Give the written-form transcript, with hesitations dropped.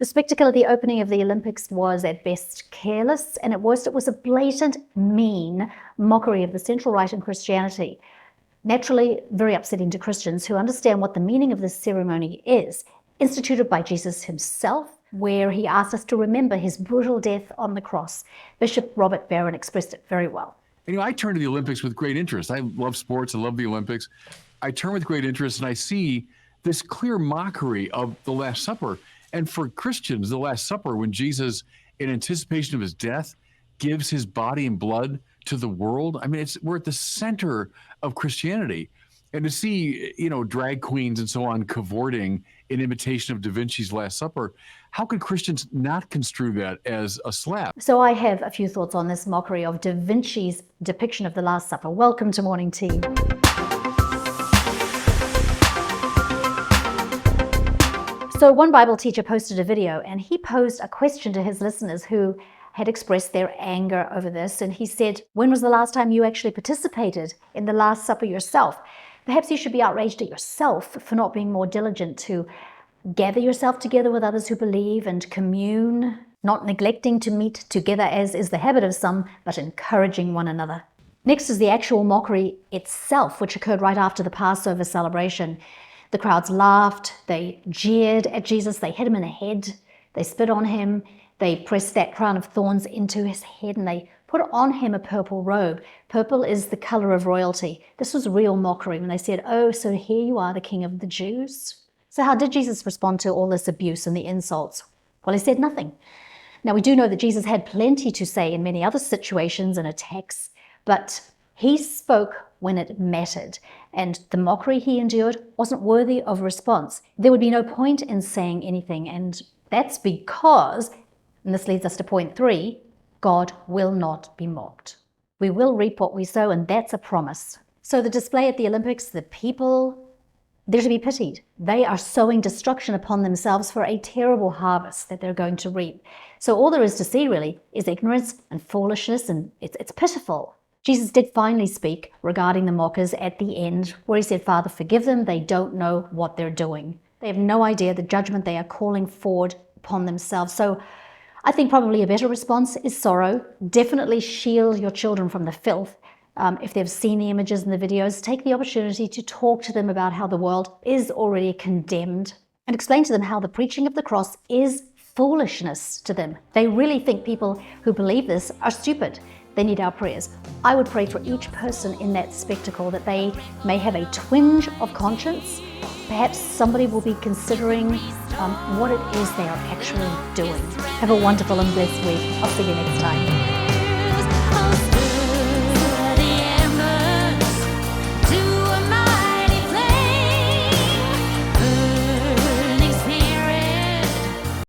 The spectacle at the opening of the Olympics was at best careless, and at worst it was a blatant, mean mockery of the central rite in Christianity. Naturally, very upsetting to Christians who understand what the meaning of this ceremony is, instituted by Jesus himself, where he asked us to remember his brutal death on the cross. Bishop Robert Barron expressed it very well. I turn to the Olympics with great interest. I love sports. I love the Olympics. I turn with great interest, and I see this clear mockery of the Last Supper. And for Christians, the Last Supper, when Jesus, in anticipation of his death, gives his body and blood to the world. I mean, we're at the center of Christianity. And to see, drag queens and so on cavorting in imitation of Da Vinci's Last Supper, how could Christians not construe that as a slap? So I have a few thoughts on this mockery of Da Vinci's depiction of the Last Supper. Welcome to Morning Tea. So one Bible teacher posted a video, and he posed a question to his listeners who had expressed their anger over this. And he said, when was the last time you actually participated in the Last Supper yourself? Perhaps you should be outraged at yourself for not being more diligent to gather yourself together with others who believe and commune, not neglecting to meet together as is the habit of some, but encouraging one another. Next is the actual mockery itself, which occurred right after the Passover celebration. The crowds laughed, they jeered at Jesus, they hit him in the head, they spit on him, they pressed that crown of thorns into his head, and they put on him a purple robe. Purple is the color of royalty. This was real mockery when they said, "Oh, so here you are, the King of the Jews." So how did Jesus respond to all this abuse and the insults? Well, he said nothing. Now, we do know that Jesus had plenty to say in many other situations and attacks, but he spoke when it mattered, and the mockery he endured wasn't worthy of response. There would be no point in saying anything, and that's because, and this leads us to point 3, God will not be mocked. We will reap what we sow, and that's a promise. So the display at the Olympics, the people, they're to be pitied. They are sowing destruction upon themselves for a terrible harvest that they're going to reap. So all there is to see really is ignorance and foolishness, and it's pitiful. Jesus did finally speak regarding the mockers at the end, where he said, "Father, forgive them. They don't know what they're doing." They have no idea the judgment they are calling forward upon themselves. So I think probably a better response is sorrow. Definitely shield your children from the filth. If they've seen the images and the videos, take the opportunity to talk to them about how the world is already condemned, and explain to them how the preaching of the cross is foolishness to them. They really think people who believe this are stupid. They need our prayers. I would pray for each person in that spectacle that they may have a twinge of conscience. Perhaps somebody will be considering what it is they are actually doing. Have a wonderful and blessed week. I'll see you next time.